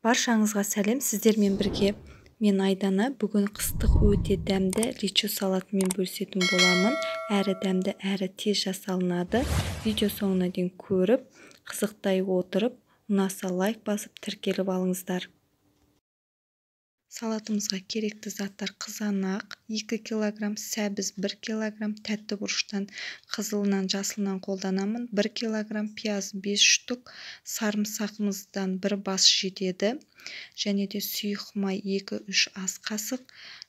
Баршаңызға сәлем, сіздермен бірге мен Айдана. Бүгін қыстық өте дәмді ричо салатымен бөлісетін боламын. Әрі дәмді, әрі тез жасалынады. Видео соңына дейін көріп, қызықтай отырып, ұнаса лайк басып тіркеліп алыңыздар. Салатымызға керекті заттар: қызанақ 2 кг, сәбіз 1 кг, тәтті бұрыштан қызылынан жасылынан қолданамын 1 кг, пияз 5 штук, сарымсағымыздан 1 бас жетеді, және де сұйық май 2-3 ас қасық,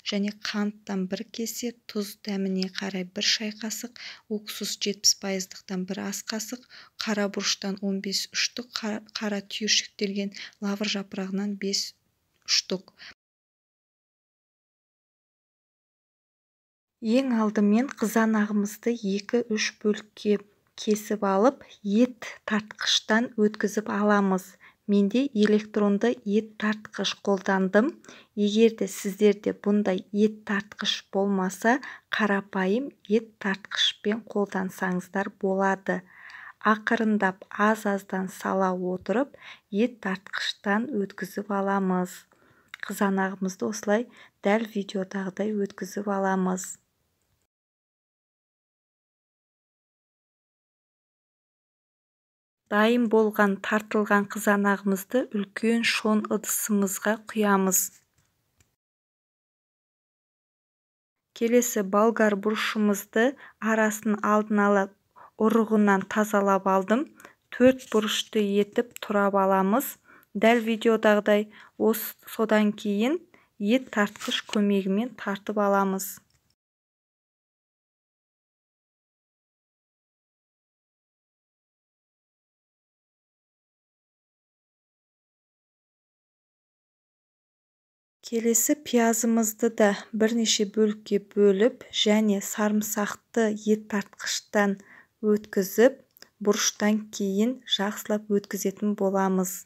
және қанттан 1 кесе, тұз дәміне қарай 1 шай қасық, уксус 70%-тан 1 ас қасық, қара бұрыштан 15 штук, қара түйіршіктелген лавр жапырағынан 5 штук. Ең алдымен қызанағымызды 2-3 бөлікке кесіп алып, ет тартқыштан өткізіп аламыз. Менде электронды ет тартқыш қолдандым. Егерде сіздерде бұндай ет тартқыш болмаса, қарапайым ет тартқышпен қолдансаңыздар болады. Ақырындап аз-аздан сала отырып, ет тартқыштан өткізіп аламыз. Қызанағымызды осылай дәл видеодағыдай өткізіп аламыз. Дайын болған тартылған қызанағымызды үлкен шон ыдысымызға құямыз. Келесі болгар бұрышымызды арасын алдын ала ұрығынан тазалап алдым. 4 бұрышты етіп турап аламыз. Дәл видеодағыдай содан кейін ет тартқыш көмегімен тартып аламыз. Келесі пиязымызды да бірнеше бөлікке бөліп, және сарымсақты ет тартқыштан өткізіп, бұрыштан кейін жақсылап өткізетін боламыз.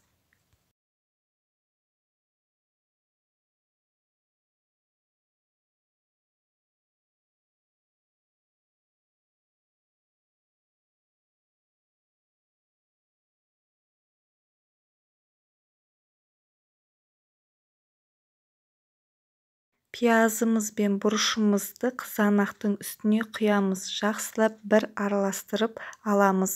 Пиязымыз бен бұрышымызды қызанақтың үстіне құямыз. Жақсылап бір араластырып аламыз.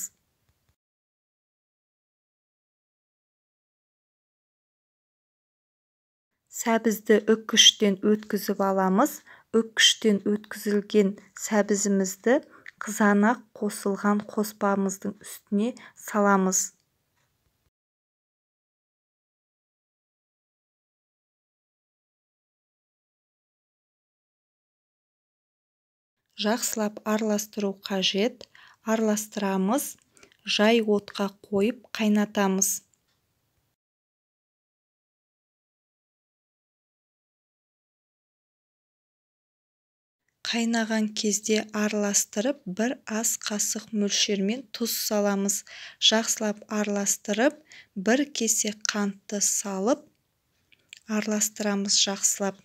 Сәбізді үккіштен өткізіп аламыз. Үккіштен өткізілген сәбізімізді қызанақ қосылған қоспамыздың үстіне саламыз. Жақсылап араластыру қажет. Араластырамыз, жай отқа қойып қайнатамыз. Қайнаған кезде араластырып, 1 ас қасық мөлшермен тұз саламыз. Жақсылап араластырып, 1 кесе қантты салып, араластырамыз жақсылап.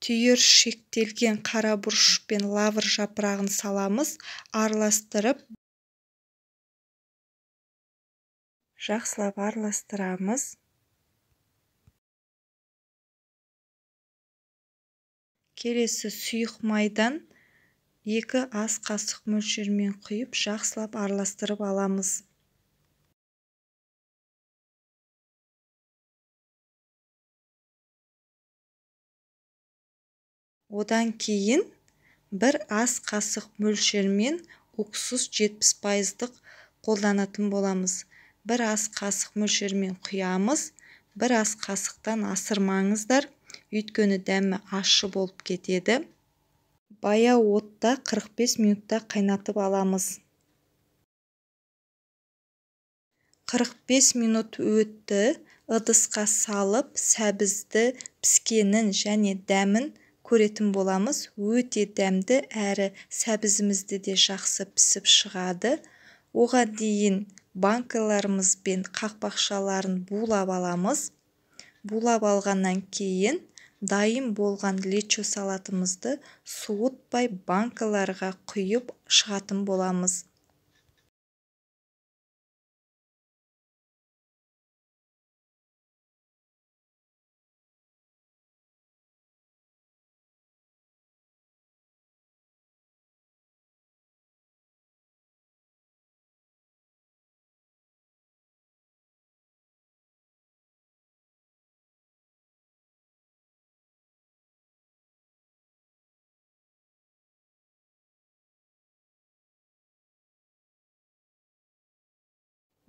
Түйіршіктелген қара бұрыш пен лавр жапырағын саламыз, араластырып, жақсылап араластырамыз. Келесі сұйық майдан 2 ас қасық мөлшермен құйып, жақсылап араластырып аламыз. Одан кейін 1 ас қасық мөлшермен уксус 70%-тық қолданатын боламыз. 1 ас қасық мөлшермен құямыз. 1 ас қасықтан асырмаңыздар, өйткені дәмі ащы болып кетеді. Баяу отта 45 минутта қайнатып аламыз. 45 минут өтті. Ыдысқа салып, сәбізді піскенін және дәмін көретін боламыз. Өте дәмді, әрі сәбізімізді де жақсы пісіп шығады. Оған дейін банкаларымыз бен қақпақшаларын булап аламыз. Булап алғаннан кейін Дайын болған лечо салатымызды суытпай банкаларға құйып шығатын боламыз.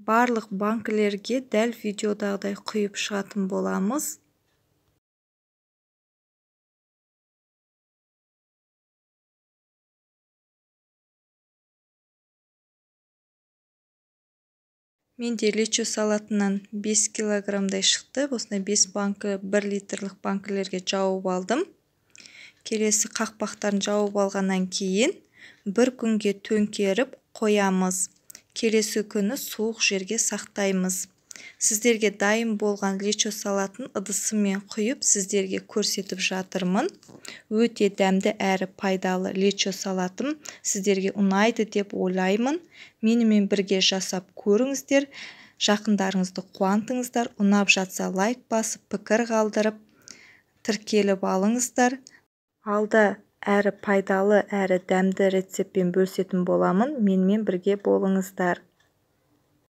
Барлық банкілерге дәл видеодағыдай құйып шығатын боламыз. Менде лечо салатынан 5 килограммдай шықты. Осындай 5 банкі 1 литрлік банкілерге жауып алдым. Келесі қақпақтарын жауып алғаннан кейін бір күнге төңкеріп қоямыз. Келесі күні суық жерге сақтаймыз. Сіздерге дайын болған лечо салатын ыдысымен құйып сіздерге көрсетіп жатырмын. Өте дәмді әрі пайдалы лечо салатым сіздерге ұнайды деп ойлаймын. Менімен бірге жасап көріңіздер. Жақындарыңызды қуантыңыздар. Ұнап жатса лайк басып, пікір қалдырып, тіркеліп алыңыздар. Алда әрі пайдалы әрі дәмді рецептпен бөлісетін боламын. Менімен бірге болыңыздар.